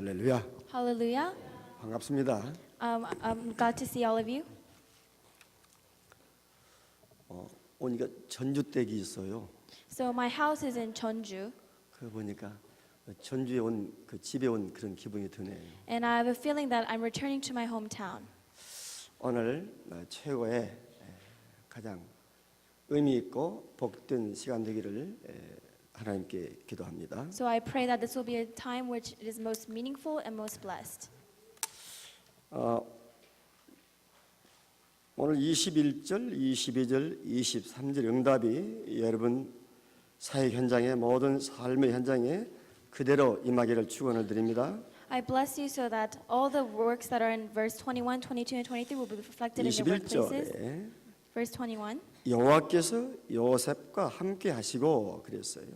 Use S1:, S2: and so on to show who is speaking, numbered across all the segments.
S1: 할렐루야.
S2: Hallelujah.
S1: 반갑습니다.
S2: I'm glad to see all of you.
S1: 오니까 전주댁이 있어요.
S2: So my house is in Jeonju,
S1: 그 보니까 전주에 온 그 집에 온 그런 기분이 드네요.
S2: and I have a feeling that I'm returning to my hometown.
S1: 오늘 최고의 가장 의미 있고 복된 시간 되기를 하나님께 기도합니다.
S2: So I pray that this will be a time which is most meaningful and most blessed.
S1: 오늘 21절, 22절, 23절 응답이 여러분 사회 현장의 모든 삶의 현장에 그대로 임하기를 축원을 드립니다.
S2: I bless you so that all the works that are in verse 21, 22, and 23 will be reflected in your workplaces.
S1: 21절에
S2: Verse 21.
S1: 여호와께서 요셉과 함께 하시고 그랬어요.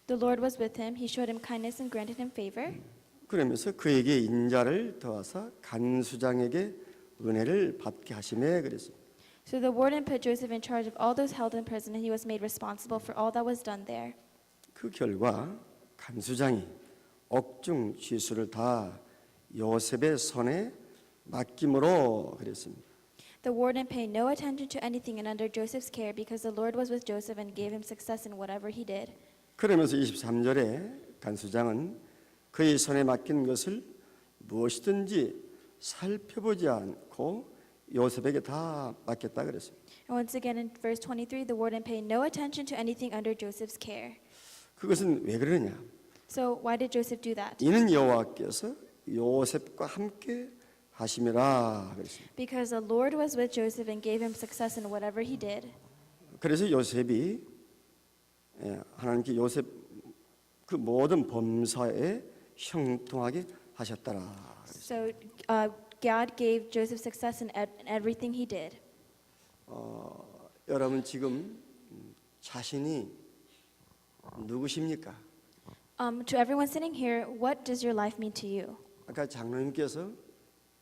S2: The Lord was with him. He showed him kindness and granted him favor.
S1: 그러면서 그에게 인자를 더하사 간수장에게 은혜를 받게 하시매 그랬어요.
S2: So the warden put Joseph in charge of all those held in prison, and he was made responsible for all that was done there.
S1: 그 결과 간수장이 옥중 쥐수를 다 요셉의 손에 맡김으로 그랬습니다.
S2: The warden paid no attention to anything and under Joseph's care because the Lord was with Joseph and gave him success in whatever he did.
S1: 그러면서 23절에 간수장은 그의 손에 맡긴 것을 무엇이든지 살펴보지 않고 요셉에게 다 맡겼다 그랬어요.
S2: And once again in verse 23, the warden paid no attention to anything under Joseph's care.
S1: 그것은 왜 그러냐?
S2: So why did Joseph do that?
S1: 이는 여호와께서 요셉과 함께 하심이라 그랬습니다.
S2: Because the Lord was with Joseph and gave him success in whatever he did.
S1: 그래서 요셉이 하나님께 요셉 그 모든 범사에 형통하게 하셨더라.
S2: So God gave Joseph success in everything he did.
S1: 여러분 지금 자신이 누구십니까?
S2: To everyone sitting here, what does your life mean to you?
S1: 아까 장로님께서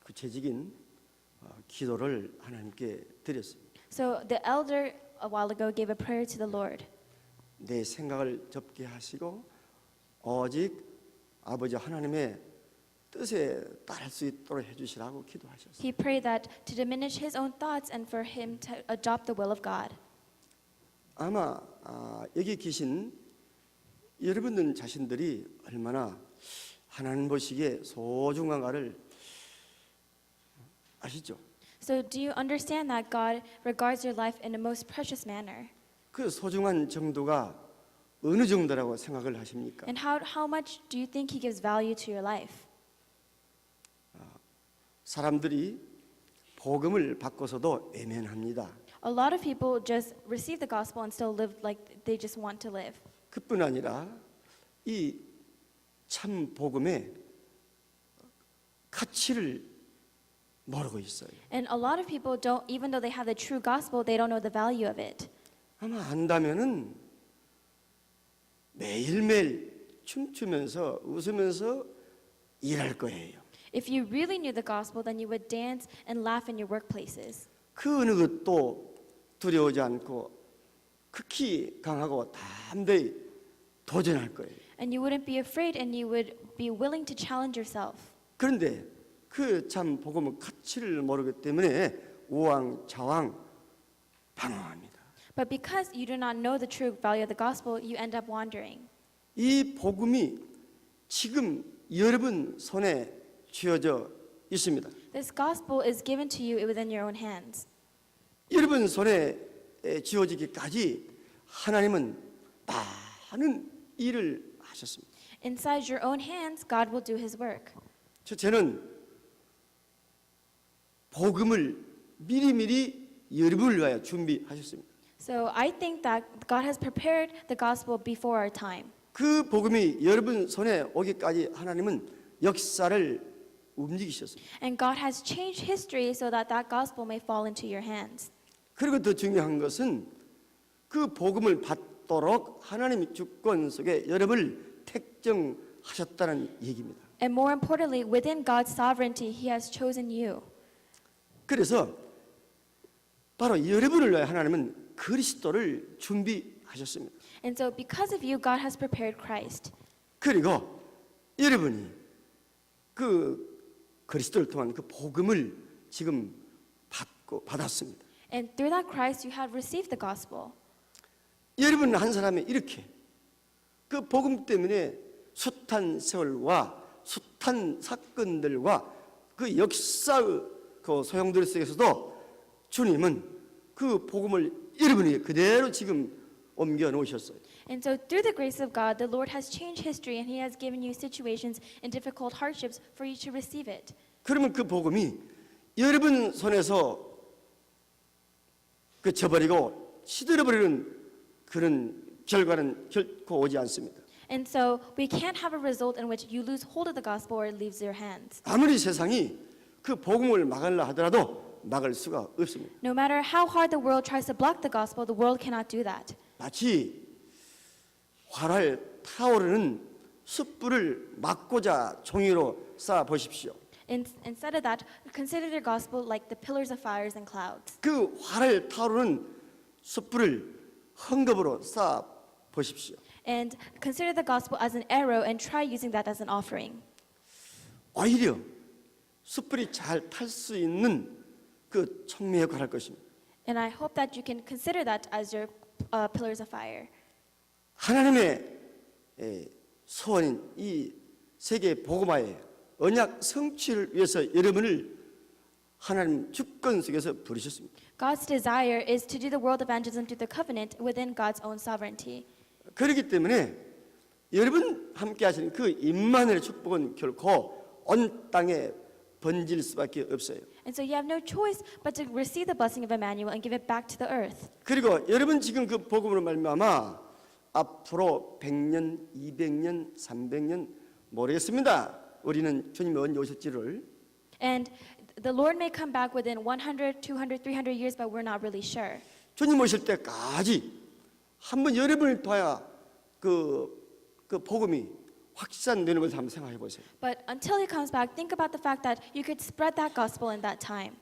S1: 구체적인 기도를 하나님께 드렸어요.
S2: So the elder a while ago gave a prayer to the Lord.
S1: 내 생각을 접게 하시고 오직 아버지 하나님의 뜻에 따를 수 있도록 해주시라고 기도하셨어요.
S2: He prayed that to diminish his own thoughts and for him to adopt the will of God.
S1: 아마 여기 계신 여러분들 자신들이 얼마나 하나님 보시기에 소중한가를 아시죠?
S2: So do you understand that God regards your life in a most precious manner?
S1: 그 소중한 정도가 어느 정도라고 생각을 하십니까?
S2: And how much do you think he gives value to your life?
S1: 사람들이 복음을 받고서도 외면합니다.
S2: A lot of people just receive the gospel and still live like they just want to live.
S1: 그뿐 아니라 이 참 복음의 가치를 모르고 있어요.
S2: And a lot of people don't, even though they have the true gospel, they don't know the value of it.
S1: 아마 안다면은 매일매일 춤추면서 웃으면서 일할 거예요.
S2: If you really knew the gospel, then you would dance and laugh in your workplaces.
S1: 그 어느 것도 두려워하지 않고 극히 강하고 담대히 도전할 거예요.
S2: And you wouldn't be afraid and you would be willing to challenge yourself.
S1: 그런데 그 참 복음의 가치를 모르기 때문에 우왕좌왕 방황합니다.
S2: But because you do not know the true value of the gospel, you end up wandering.
S1: 이 복음이 지금 여러분 손에 쥐어져 있습니다.
S2: This gospel is given to you within your own hands.
S1: 여러분 손에 쥐어지기까지 하나님은 많은 일을 하셨습니다.
S2: Inside your own hands, God will do his work.
S1: 저는 복음을 미리미리 여러분을 위하여 준비하셨습니다.
S2: So I think that God has prepared the gospel before our time.
S1: 그 복음이 여러분 손에 오기까지 하나님은 역사를 움직이셨습니다.
S2: And God has changed history so that that gospel may fall into your hands.
S1: 그리고 더 중요한 것은 그 복음을 받도록 하나님의 주권 속에 여러분을 택정하셨다는 얘기입니다.
S2: And more importantly, within God's sovereignty, He has chosen you.
S1: 그래서 바로 여러분을 위해 하나님은 그리스도를 준비하셨습니다.
S2: And so because of you, God has prepared Christ.
S1: 그리고 여러분이 그 그리스도를 통한 그 복음을 지금 받았습니다.
S2: And through that Christ, you have received the gospel.
S1: 여러분 한 사람이 이렇게 그 복음 때문에 숱한 세월과 숱한 사건들과 그 역사의 그 소용돌이 속에서도 주님은 그 복음을 여러분이 그대로 지금 옮겨 놓으셨어요.
S2: And so through the grace of God, the Lord has changed history and He has given you situations and difficult hardships for you to receive it.
S1: 그러면 그 복음이 여러분 손에서 그 저버리고 시들어버리는 그런 결과는 결코 오지 않습니다.
S2: And so we can't have a result in which you lose hold of the gospel or it leaves your hands.
S1: 아무리 세상이 그 복음을 막으려 하더라도 막을 수가 없습니다.
S2: No matter how hard the world tries to block the gospel, the world cannot do that.
S1: 마치 활활 타오르는 숯불을 막고자 종이로 쌓아 보십시오.
S2: Instead of that, consider the gospel like the pillars of fires and clouds.
S1: 그 활활 타오르는 숯불을 헝겊으로 쌓아 보십시오.
S2: And consider the gospel as an arrow and try using that as an offering.
S1: 오히려 숯불이 잘 탈 수 있는 그 청매 역할을 할 것입니다.
S2: And I hope that you can consider that as your pillars of fire.
S1: 하나님의 소원인 이 세계 복음화의 언약 성취를 위해서 여러분을 하나님 주권 속에서 부르셨습니다.
S2: God's desire is to do the world evangelism through the covenant within God's own sovereignty.
S1: 그렇기 때문에 여러분 함께 하시는 그 임마누엘의 축복은 결코 온 땅에 번질 수밖에 없어요.
S2: And so you have no choice but to receive the blessing of Emmanuel and give it back to the earth.
S1: 그리고 여러분 지금 그 복음으로 말미암아 앞으로 100년, 200년, 300년 모르겠습니다. 우리는 주님이 언제 오실지를.
S2: And the Lord may come back within 100, 200, 300 years, but we're not really sure.
S1: 주님 오실 때까지 한번 여러분을 통하여 그 복음이 확산되는 것을 한번 생각해 보세요.
S2: But until He comes back, think about the fact that you could spread that gospel in that time.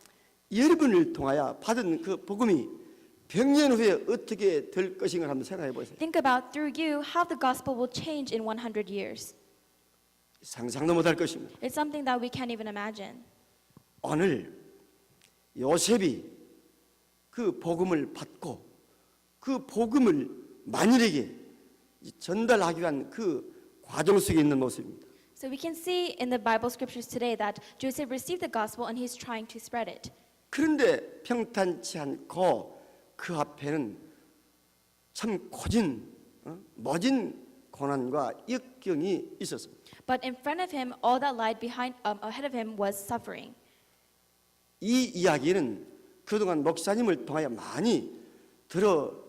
S1: 여러분을 통하여 받은 그 복음이 100년 후에 어떻게 될 것인가 한번 생각해 보세요.
S2: Think about through you how the gospel will change in 100 years.
S1: 상상도 못할 것입니다.
S2: It's something that we can't even imagine.
S1: 오늘 요셉이 그 복음을 받고 그 복음을 만일에게 전달하기 위한 그 과정 속에 있는 모습입니다.
S2: So we can see in the Bible scriptures today that Joseph received the gospel and he's trying to spread it.
S1: 그런데 평탄치 않고 그 앞에는 참 모진 고난과 역경이 있었습니다.
S2: But in front of him, all that lied ahead of him was suffering.
S1: 이 이야기는 그동안 목사님을 통하여 많이 들어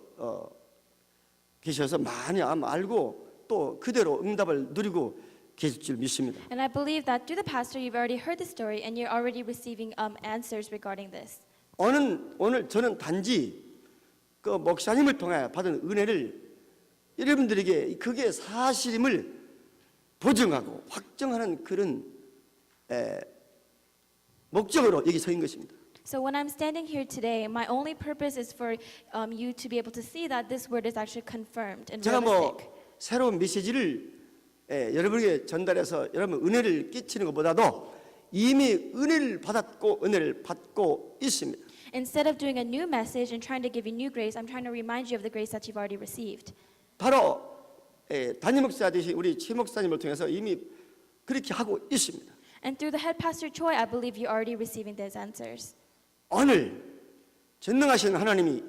S1: 계셔서 많이 알고 또 그대로 응답을 누리고 계실 줄 믿습니다.
S2: And I believe that through the pastor, you've already heard the story and you're already receiving answers regarding this.
S1: 오늘 저는 단지 그 목사님을 통하여 받은 은혜를 여러분들에게 그게 사실임을 보증하고 확정하는 그런 목적으로 여기 서 있는 것입니다.
S2: So when I'm standing here today, my only purpose is for you to be able to see that this word is actually confirmed and
S1: 제가
S2: realistic.
S1: 새로운 메시지를 여러분에게 전달해서 여러분 은혜를 끼치는 것보다도 이미 은혜를 받았고 은혜를 받고 있습니다.
S2: Instead of doing a new message and trying to give you new grace, I'm trying to remind you of the grace that you've already received.
S1: 바로 담임 목사 되신 우리 최 목사님을 통해서 이미 그렇게 하고 있습니다.
S2: And through the head pastor Choi, I believe you're already receiving those answers.
S1: 오늘 전능하신 하나님이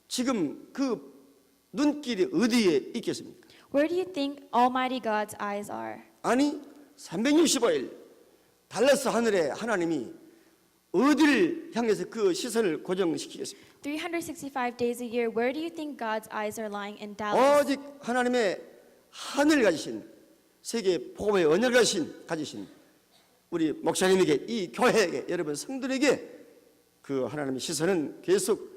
S1: 지금 그 눈길이 어디에 있겠습니까?
S2: Where do you think Almighty God's eyes are?
S1: 아니 365일 달라스 하늘에 하나님이 어디를 향해서 그 시선을 고정시키겠습니까?
S2: 365 days a year, where do you think God's eyes are lying in Dallas?
S1: 오직 하나님의 하늘 가지신 세계 복음의 언약을 가지신 우리 목사님에게 이 교회에게 여러분 성도에게 그 하나님의 시선은 계속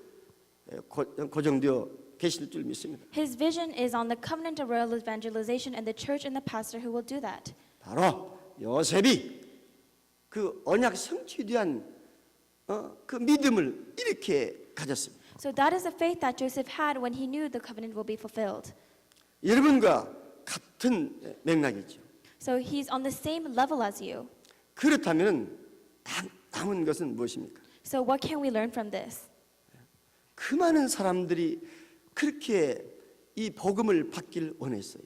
S1: 고정되어 계실 줄 믿습니다.
S2: His vision is on the covenant of royal evangelization and the church and the pastor who will do that.
S1: 바로 요셉이 그 언약 성취에 대한 그 믿음을 이렇게 가졌습니다.
S2: So that is the faith that Joseph had when he knew the covenant will be fulfilled.
S1: 여러분과 같은 맥락이죠.
S2: So he's on the same level as you.
S1: 그렇다면 남은 것은 무엇입니까?
S2: So what can we learn from this?
S1: 그 많은 사람들이 그렇게 이 복음을 받길 원했어요.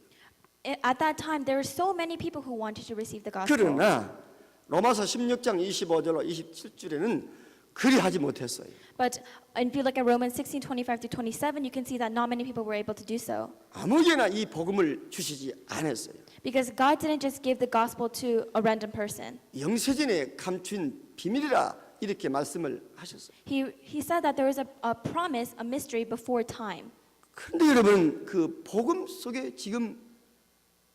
S2: At that time, there were so many people who wanted to receive the gospel.
S1: 그러나 로마서 16장 25절로 27절에는 그리하지 못했어요.
S2: But if you look at Romans 16:25-27, you can see that not many people were able to do so.
S1: 아무개나 이 복음을 주시지 않았어요.
S2: Because God didn't just give the gospel to a random person.
S1: 영세전에 감춘 비밀이라 이렇게 말씀을 하셨어요.
S2: He said that there was a promise, a mystery before time.
S1: 그런데 여러분 그 복음 속에 지금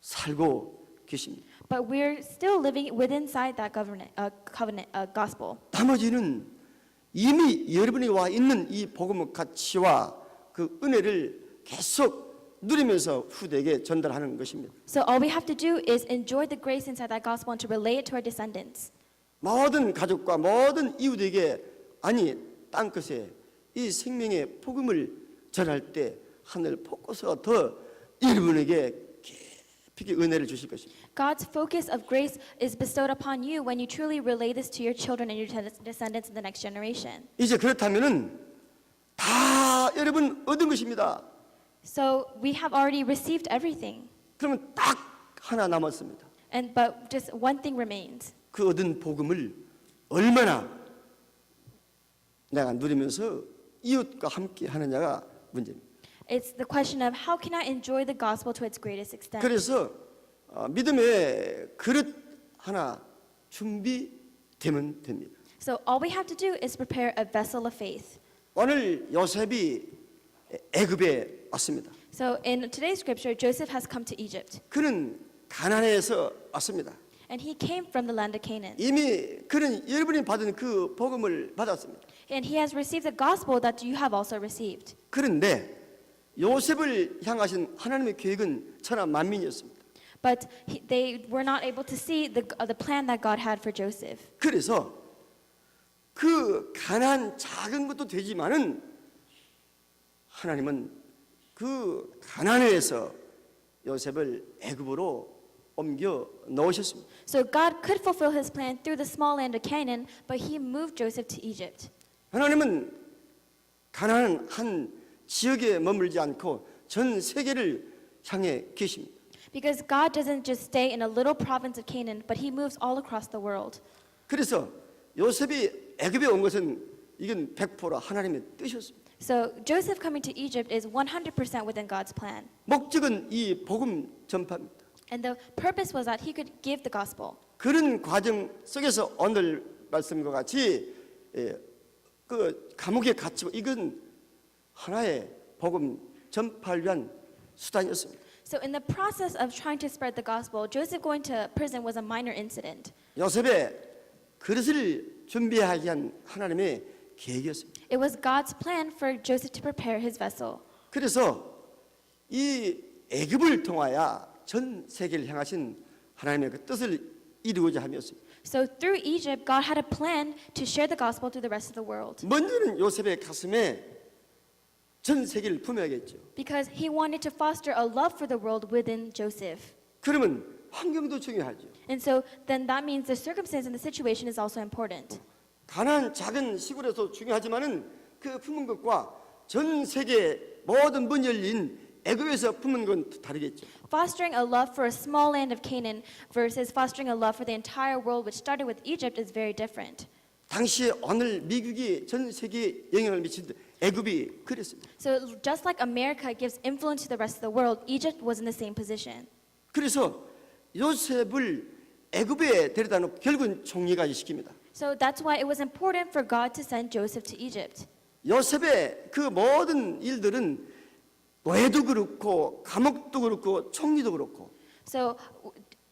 S1: 살고 계십니다.
S2: But we're still living within inside that gospel.
S1: 나머지는 이미 여러분이 와 있는 이 복음의 가치와 그 은혜를 계속 누리면서 후대에게 전달하는 것입니다.
S2: So all we have to do is enjoy the grace inside that gospel and to relay it to our descendants.
S1: 모든 가족과 모든 이웃에게 아니 땅끝에 이 생명의 복음을 전할 때 하늘 폭고서 더 여러분에게 깊이 은혜를 주실 것입니다.
S2: God's focus of grace is bestowed upon you when you truly relay this to your children and your descendants in the next generation.
S1: 이제 그렇다면은 다 여러분 얻은 것입니다.
S2: So we have already received everything,
S1: 그러면 딱 하나 남았습니다.
S2: but just one thing remains.
S1: 그 얻은 복음을 얼마나 내가 누리면서 이웃과 함께 하느냐가 문제입니다.
S2: It's the question of how can I enjoy the gospel to its greatest extent.
S1: 그래서 믿음의 그릇 하나 준비되면 됩니다.
S2: So all we have to do is prepare a vessel of faith.
S1: 오늘 요셉이 애굽에 왔습니다.
S2: So in today's scripture, Joseph has come to Egypt,
S1: 그는 가나안에서 왔습니다.
S2: and he came from the land of Canaan.
S1: 이미 그는 여러분이 받은 그 복음을 받았습니다.
S2: And he has received the gospel that you have also received.
S1: 그런데 요셉을 향하신 하나님의 계획은 천하 만민이었습니다.
S2: But they were not able to see the plan that God had for Joseph.
S1: 그래서 그 가난 작은 것도 되지만은 하나님은 그 가나안에서 요셉을 애굽으로 옮겨 넣으셨습니다.
S2: So God could fulfill his plan through the small land of Canaan, but he moved Joseph to Egypt.
S1: 하나님은 가나안 한 지역에 머물지 않고 전 세계를 향해 계십니다.
S2: Because God doesn't just stay in a little province of Canaan, but he moves all across the world.
S1: 그래서 요셉이 애굽에 온 것은 이건 100% 하나님의 뜻이었습니다.
S2: So Joseph coming to Egypt is 100% within God's plan.
S1: 목적은 이 복음 전파입니다.
S2: And the purpose was that he could give the gospel.
S1: 그런 과정 속에서 오늘 말씀과 같이 그 감옥에 갇히고 이건 하나의 복음 전파를 위한 수단이었습니다.
S2: So in the process of trying to spread the gospel, Joseph going to prison was a minor incident.
S1: 요셉의 그릇을 준비하기 위한 하나님의 계획이었습니다.
S2: It was God's plan for Joseph to prepare his vessel.
S1: 그래서 이 애굽을 통하여 전 세계를 향하신 하나님의 그 뜻을 이루고자 함이었습니다.
S2: So through Egypt, God had a plan to share the gospel to the rest of the world.
S1: 먼저는 요셉의 가슴에 전 세계를 품어야겠죠.
S2: Because he wanted to foster a love for the world within Joseph.
S1: 그러면 환경도 중요하죠.
S2: And so then that means the circumstance and the situation is also important.
S1: 가난 작은 시골에서 중요하지만은 그 품은 것과 전 세계 모든 문 열린 애굽에서 품은 건 다르겠죠.
S2: Fostering a love for a small land of Canaan versus fostering a love for the entire world, which started with Egypt, is very different.
S1: 당시에 오늘 미국이 전 세계에 영향을 미친 애굽이 그랬습니다.
S2: So just like America gives influence to the rest of the world, Egypt was in the same position.
S1: 그래서 요셉을 애굽에 데려다 놓고 결국은 총리가 시킵니다.
S2: So that's why it was important for God to send Joseph to Egypt.
S1: 요셉의 그 모든 일들은 노예도 그렇고 감옥도 그렇고 총리도 그렇고
S2: So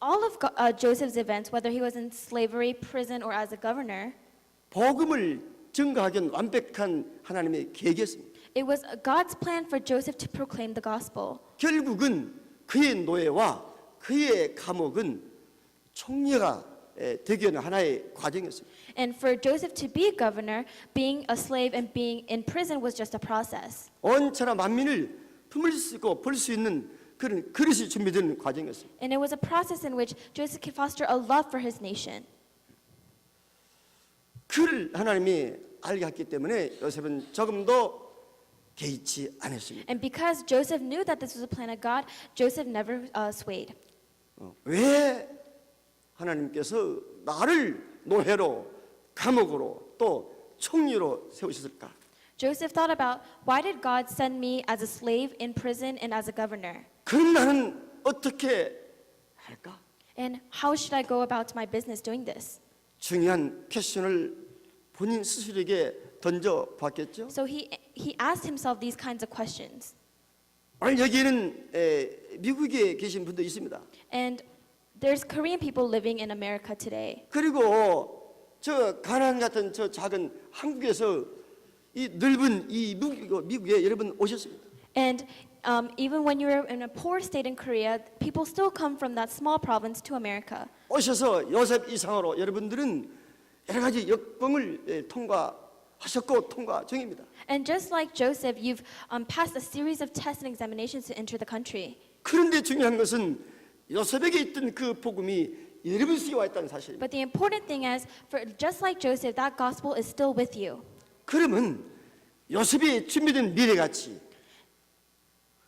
S2: all of Joseph's events, whether he was in slavery, prison, or as a governor,
S1: 복음을 증거하기 위한 완벽한 하나님의 계획이었습니다.
S2: it was God's plan for Joseph to proclaim the gospel.
S1: 결국은 그의 노예와 그의 감옥은 총리가 되기 위한 하나의 과정이었습니다.
S2: And for Joseph to be governor, being a slave and being in prison was just a process.
S1: 온 천하 만민을 품을 수 있고 볼 수 있는 그런 그릇이 준비되는 과정이었습니다.
S2: And it was a process in which Joseph could foster a love for his nation.
S1: 그를 하나님이 알게 했기 때문에 요셉은 조금도 개의치 않았습니다.
S2: And because Joseph knew that this was a plan of God, Joseph never swayed.
S1: 왜 하나님께서 나를 노예로 감옥으로 또 총리로 세우셨을까?
S2: Joseph thought about, why did God send me as a slave in prison and as a governor?
S1: 그럼 나는 어떻게 할까?
S2: And how should I go about my business doing this?
S1: 중요한 퀘스천을 본인 스스로에게 던져 봤겠죠.
S2: So he asked himself these kinds of questions.
S1: 오늘 여기에는 미국에 계신 분도 있습니다.
S2: And there's Korean people living in America today.
S1: 그리고 저 가나안 같은 저 작은 한국에서 이 넓은 이 미국에 여러분 오셨습니다.
S2: And even when you're in a poor state in Korea, people still come from that small province to America.
S1: 오셔서 요셉 이상으로 여러분들은 여러 가지 역병을 통과하셨고 통과 중입니다.
S2: And just like Joseph, you've passed a series of tests and examinations to enter the country.
S1: 그런데 중요한 것은 요셉에게 있던 그 복음이 여러분 속에 와 있다는 사실입니다.
S2: But the important thing is, for just like Joseph, that gospel is still with you.
S1: 그러면 요셉이 준비된 미래같이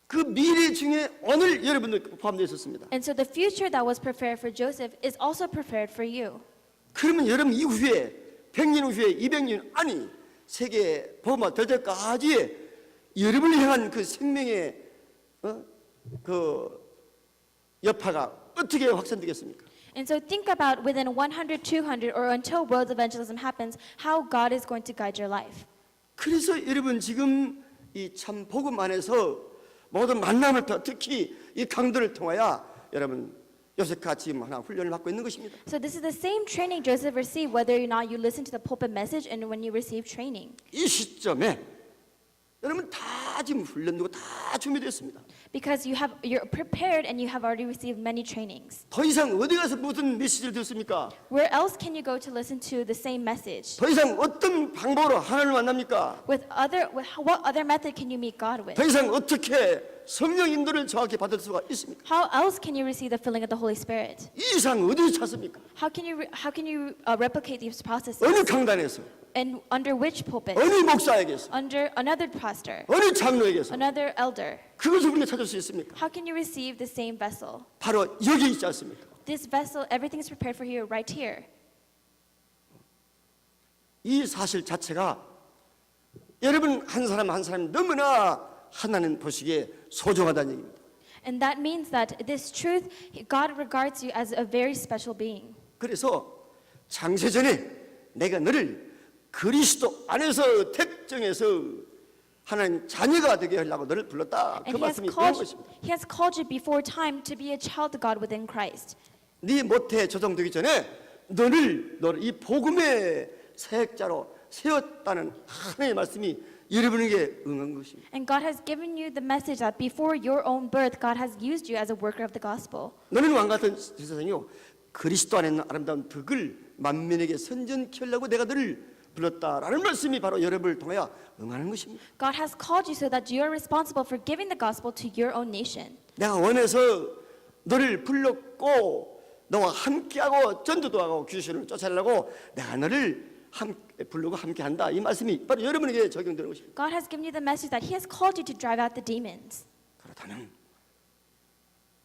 S1: 그 미래 중에 오늘 여러분들 포함되어 있었습니다.
S2: And so the future that was prepared for Joseph is also prepared for you.
S1: 그러면 여러분 이후에 100년 후에 200년 아니 세계 복음화 될 때까지 여러분을 향한 그 생명의 그 여파가 어떻게 확산되겠습니까?
S2: And so think about within 100, 200, or until world evangelism happens, how God is going to guide your life.
S1: 그래서 여러분 지금 이 참 복음 안에서 모든 만남을 통해 특히 이 강도를 통하여 여러분 요셉같이 지금 하나 훈련을 받고 있는 것입니다.
S2: So this is the same training Joseph received, whether or not you listen to the pulpit message and when you receive training.
S1: 이 시점에 여러분 다 지금 훈련되고 다 준비됐습니다.
S2: Because you're prepared and you have already received many trainings.
S1: 더 이상 어디 가서 무슨 메시지를 듣습니까?
S2: Where else can you go to listen to the same message?
S1: 더 이상 어떤 방법으로 하나님을 만납니까?
S2: With what other method can you meet God with?
S1: 더 이상 어떻게 성령 인도를 정확히 받을 수가 있습니까?
S2: How else can you receive the filling of the Holy Spirit?
S1: 이 이상 어디서 찾습니까?
S2: How can you replicate these processes?
S1: 어느 강단에서,
S2: And under which pulpit?
S1: 어느 목사에게서,
S2: Under another pastor,
S1: 어느 장로에게서
S2: another elder.
S1: 그것을 우리가 찾을 수 있습니까?
S2: How can you receive the same vessel?
S1: 바로 여기 있지 않습니까?
S2: This vessel, everything is prepared for you right here.
S1: 이 사실 자체가 여러분 한 사람 한 사람 너무나 하나님 보시기에 소중하다는 얘기입니다.
S2: And that means that this truth, God regards you as a very special being.
S1: 그래서 창세전에 내가 너를 그리스도 안에서 택정해서 하나님 자녀가 되게 하려고 너를 불렀다. 그
S2: And
S1: 말씀이 그런 것입니다.
S2: he has called you before time to be a child of God within Christ.
S1: 네 모태에 조정되기 전에 너를 이 복음의 사역자로 세웠다는 하나님의 말씀이 여러분에게 응한 것입니다.
S2: And God has given you the message that before your own birth, God has used you as a worker of the gospel.
S1: 너는 왕 같은 세상이요 그리스도 안에 있는 아름다운 덕을 만민에게 선전케 하려고 내가 너를 불렀다라는 말씀이 바로 여러분을 통하여 응하는 것입니다.
S2: God has called you so that you are responsible for giving the gospel to your own nation.
S1: 내가 원해서 너를 불렀고 너와 함께하고 전도도 하고 귀신을 쫓아내려고 내가 너를 부르고 함께한다. 이 말씀이 바로 여러분에게 적용되는 것입니다.
S2: God has given you the message that He has called you to drive out the demons.
S1: 그렇다면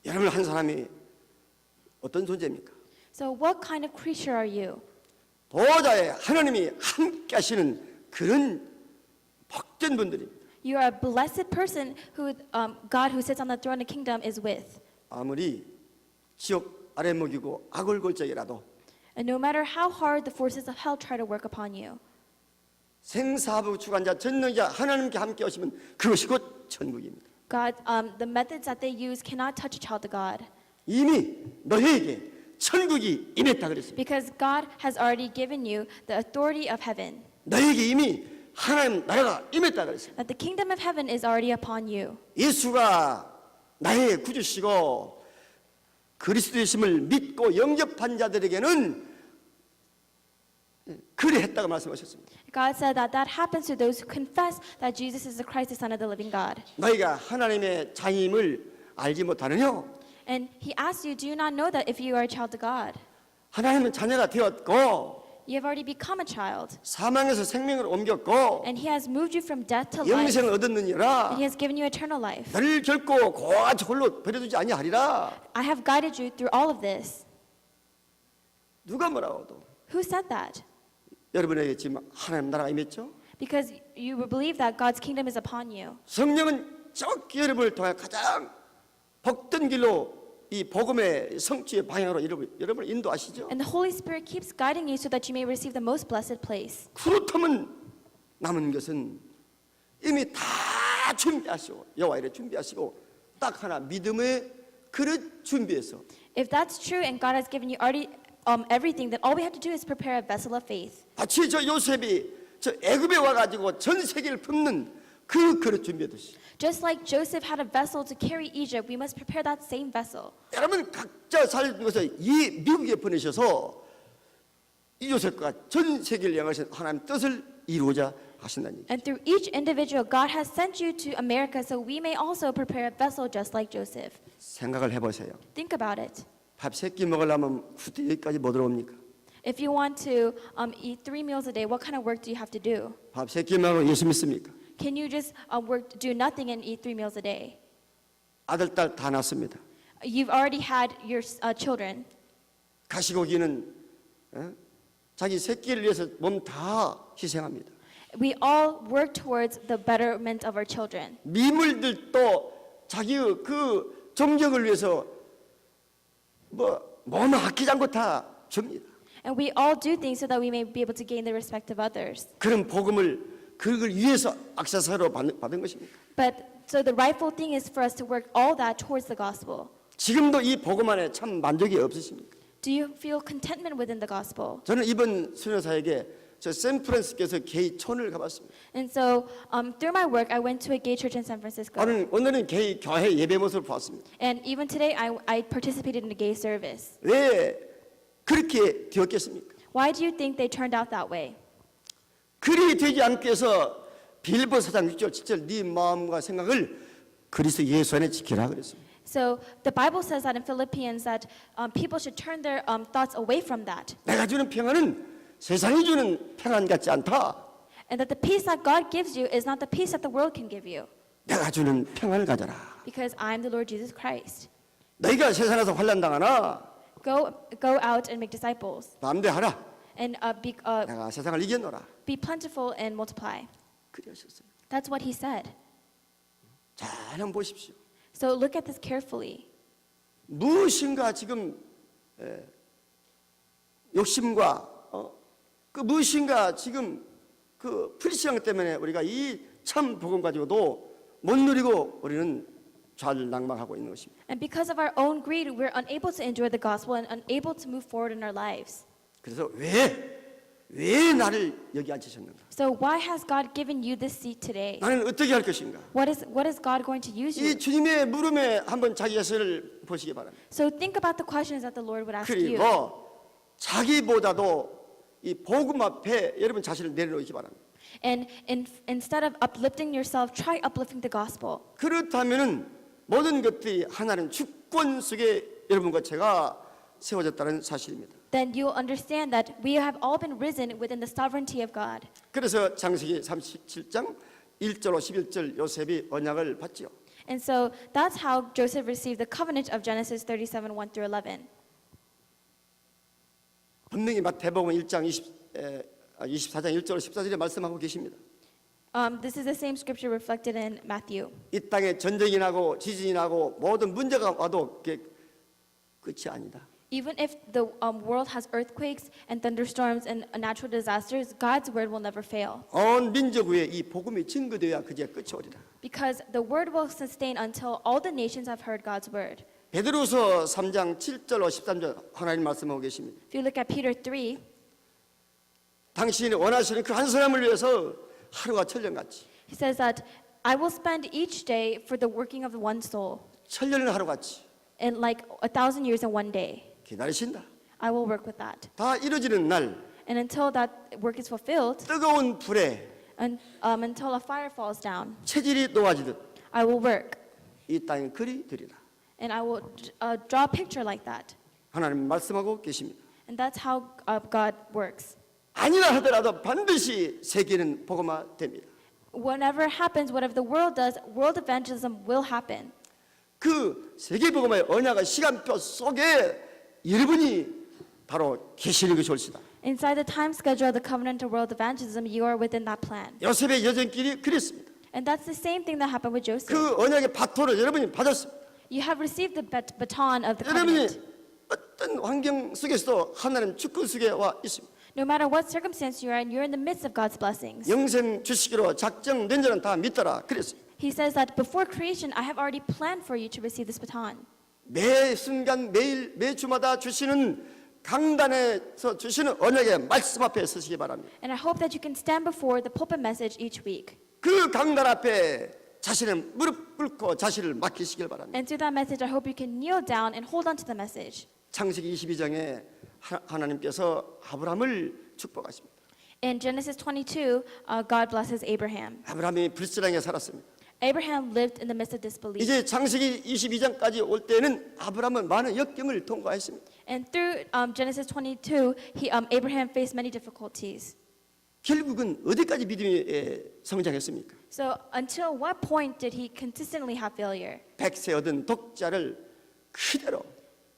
S1: 여러분 한 사람이 어떤 존재입니까?
S2: So what kind of creature are you?
S1: 보호자에 하나님이 함께 하시는 그런 복된 분들입니다.
S2: You are a blessed person who God who sits on the throne of the kingdom is with.
S1: 아무리 지옥 아랫목이고 악을 골짜기라도
S2: And no matter how hard the forces of hell try to work upon you,
S1: 생사부 주관자 전능자 하나님께 함께 하시면 그것이 곧 천국입니다.
S2: God, the methods that they use cannot touch a child of God.
S1: 이미 너희에게 천국이 임했다 그랬습니다.
S2: Because God has already given you the authority of heaven.
S1: 너희에게 이미 하나님 나라가 임했다 그랬습니다.
S2: That the kingdom of heaven is already upon you.
S1: 예수가 나의 구주시고 그리스도이심을 믿고 영접한 자들에게는 그리 했다고 말씀하셨습니다.
S2: God said that that happens to those who confess that Jesus is the Christ, the Son of the living God.
S1: 너희가 하나님의 자녀임을 알지 못하느냐?
S2: And He asked you, do you not know that if you are a child of God,
S1: 하나님은 자녀가 되었고
S2: You have already become a child.
S1: 사망에서 생명으로 옮겼고
S2: And he has moved you from death to life.
S1: 영생을
S2: And
S1: 얻었느니라.
S2: he has given you eternal life.
S1: 너를 결코 고아치 홀로 버려두지 아니하리라.
S2: I have guided you through all of this.
S1: 누가 뭐라고 해도
S2: Who said that?
S1: 여러분에게 지금 하나님 나라가 임했죠.
S2: Because you believe that God's kingdom is upon you.
S1: 성령은 정확히 여러분을 통해 가장 복된 길로 이 복음의 성취의 방향으로 여러분을 인도하시죠.
S2: And the Holy Spirit keeps guiding you so that you may receive the most blessed place.
S1: 그렇다면 남은 것은 이미 다 준비하시고 여호와 이래 준비하시고 딱 하나 믿음의 그릇 준비해서
S2: If that's true and God has given you already everything, then all we have to do is prepare a vessel of faith.
S1: 마치 저 요셉이 저 애굽에 와가지고 전 세계를 품는 그 그릇 준비하듯이
S2: Just like Joseph had a vessel to carry Egypt, we must prepare that same vessel.
S1: 여러분 각자 살는 것을 이 미국에 보내셔서 이 요셉과 전 세계를 향하신 하나님 뜻을 이루고자 하신다는 얘기.
S2: And through each individual, God has sent you to America so we may also prepare a vessel just like Joseph.
S1: 생각을 해보세요.
S2: Think about it.
S1: 밥 3끼 먹으려면 굳이 여기까지 못 들어옵니까?
S2: If you want to eat 3 meals a day, what kind of work do you have to do?
S1: 밥 3끼 먹으면 예수 믿습니까?
S2: Can you just do nothing and eat 3 meals a day?
S1: 아들, 딸 다 낳습니다.
S2: You've already had your children.
S1: 가시고기는 자기 새끼를 위해서 몸 다 희생합니다.
S2: We all work towards the betterment of our children.
S1: 미물들도 자기의 그 정력을 위해서 몸을 아끼지 않고 다 줍니다.
S2: And we all do things so that we may be able to gain the respect of others.
S1: 그런 복음을 그걸 위해서 악세사로 받은 것입니다.
S2: But so the rightful thing is for us to work all that towards the gospel.
S1: 지금도 이 복음 안에 참 만족이 없으십니까?
S2: Do you feel contentment within the gospel?
S1: 저는 이번 수련사에게 저 샌프란시스코에서 게이촌을 가봤습니다.
S2: And so through my work, I went to a gay church in San Francisco.
S1: 오늘은 게이 교회 예배 모습을 봤습니다.
S2: And even today, I participated in a gay service.
S1: 왜 그렇게 되었겠습니까?
S2: Why do you think they turned out that way?
S1: 그리 되지 않기 위해서 빌보 4장 6절 7절 네 마음과 생각을 그리스도 예수 안에 지키라 그랬습니다.
S2: So the Bible says that in Philippians that people should turn their thoughts away from that.
S1: 내가 주는 평안은 세상이 주는 평안 같지 않다.
S2: And that the peace that God gives you is not the peace that the world can give you.
S1: 내가 주는 평안을 가져라.
S2: Because I am the Lord Jesus Christ.
S1: 너희가 세상에서 환난 당하나
S2: Go out and make disciples.
S1: 마음대로 하라.
S2: And
S1: 내가 세상을 이겨노라.
S2: be plentiful and multiply.
S1: 그러셨어요.
S2: That's what he said.
S1: 잘 한번 보십시오.
S2: So look at this carefully.
S1: 무엇인가 지금 욕심과 그 무엇인가 지금 그 프리시앙 때문에 우리가 이 참 복음 가지고도 못 누리고 우리는 좌절낭망하고 있는 것입니다.
S2: And because of our own greed, we're unable to enjoy the gospel and unable to move forward in our lives.
S1: 그래서 왜 나를 여기 앉히셨는가?
S2: So why has God given you this seat today?
S1: 나는 어떻게 할 것인가?
S2: What is God going to use you?
S1: 이 주님의 물음에 한번 자기 자신을 보시기 바랍니다.
S2: So think about the questions that the Lord would ask you.
S1: 그리고 자기보다도 이 복음 앞에 여러분 자신을 내려놓기 바랍니다.
S2: And instead of uplifting yourself, try uplifting the gospel.
S1: 그렇다면은 모든 것들이 하나님 주권 속에 여러분과 제가 세워졌다는 사실입니다.
S2: Then you'll understand that we have all been risen within the sovereignty of God.
S1: 그래서 창세기 37장 1절로 11절 요셉이 언약을 받지요.
S2: And so that's how Joseph received the covenant of Genesis 37, 1 through 11.
S1: 분명히 마태복음 1장 24장 1절로 14절에 말씀하고 계십니다.
S2: This is the same scripture reflected in Matthew.
S1: 이 땅에 전쟁이 나고 지진이 나고 모든 문제가 와도 그게 끝이 아니다.
S2: Even if the world has earthquakes and thunderstorms and natural disasters, God's word will never fail.
S1: 온 민족 위에 이 복음이 증거되어야 그제 끝이 오리라.
S2: Because the word will sustain until all the nations have heard God's word.
S1: 베드로서 3장 7절로 13절 하나님 말씀하고 계십니다.
S2: If you look at Peter 3,
S1: 당신이 원하시는 그 한 사람을 위해서 하루가 천년같이
S2: he says that I will spend each day for the working of one soul,
S1: 천년을 하루같이
S2: and like 1,000 years in one day.
S1: 기다리신다.
S2: I will work with that.
S1: 다 이루어지는 날
S2: And until that work is fulfilled,
S1: 뜨거운 불에
S2: and until a fire falls down,
S1: 체질이 녹아지듯
S2: I will work.
S1: 이 땅에 그리 되리라.
S2: And I will draw a picture like that.
S1: 하나님 말씀하고 계십니다.
S2: And that's how God works.
S1: 아니라 하더라도 반드시 세계는 복음화됩니다.
S2: Whatever happens, whatever the world does, world evangelism will happen.
S1: 그 세계 복음화의 언약의 시간표 속에 여러분이 바로 계시는 것이 옳시다.
S2: Inside the time schedule of the covenant of world evangelism, you are within that plan.
S1: 요셉의 여정길이 그랬습니다.
S2: And that's the same thing that happened with Joseph.
S1: 그 언약의 바토를 여러분이 받았습니다.
S2: You have received the baton of the
S1: 여러분이
S2: covenant.
S1: 어떤 환경 속에서도 하나님 주권 속에 와 있습니다.
S2: No matter what circumstance you're in the midst of God's blessings.
S1: 영생 주시기로 작정된 자는 다 믿더라 그랬어요.
S2: He says that before creation, I have already planned for you to receive this baton.
S1: 매 순간 매일 매주마다 주시는 강단에서 주시는 언약의 말씀 앞에 서시기 바랍니다.
S2: And I hope that you can stand before the pulpit message each week.
S1: 그 강단 앞에 자신의 무릎 꿇고 자신을 맡기시길 바랍니다.
S2: And through that message, I hope you can kneel down and hold on to the message.
S1: 창세기 22장에 하나님께서 아브라함을 축복하십니다.
S2: In Genesis 22, God blesses Abraham.
S1: 아브라함이 불신앙에 살았습니다.
S2: Abraham lived in the midst of disbelief.
S1: 이제 창세기 22장까지 올 때는 아브라함은 많은 역경을 통과했습니다.
S2: And through Genesis 22, Abraham faced many difficulties.
S1: 결국은 어디까지 믿음이 성장했습니까?
S2: So until what point did he consistently have failure?
S1: 100세 얻은 독자를 그대로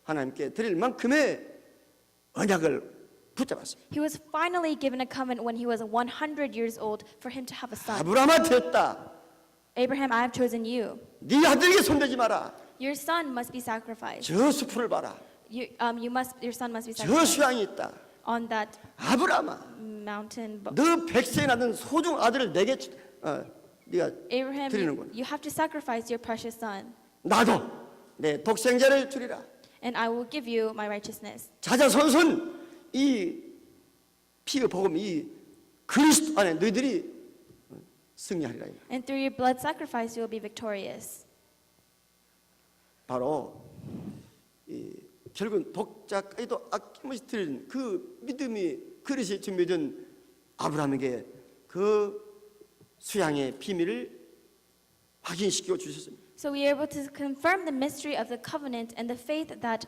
S1: 하나님께 드릴 만큼의 언약을 붙잡았습니다.
S2: He was finally given a covenant when he was 100 years old for him to have a son.
S1: 아브라함한테 했다.
S2: Abraham, I have chosen you.
S1: 네 아들에게 손대지 마라.
S2: Your son must be sacrificed.
S1: 저 숲을 봐라.
S2: Your son must be
S1: 저
S2: sacrificed
S1: 수양이 있다.
S2: on that
S1: 아브라함아,
S2: mountain.
S1: 너 100세에 낳은 소중 아들을 내게 네가
S2: Abraham,
S1: 드리는구나.
S2: you have to sacrifice your precious son,
S1: 나도 내 독생자를 주리라.
S2: and I will give you my righteousness.
S1: 자자손손 이 피가 복음 이 그리스도 안에 너희들이 승리하리라.
S2: And through your blood sacrifice, you will be victorious.
S1: 바로 이 결국은 독자까지도 아낌없이 드린 그 믿음이 그릇이 준비된 아브라함에게 그 수양의 비밀을 확인시켜 주셨습니다.
S2: So we are able to confirm the mystery of the covenant and the faith that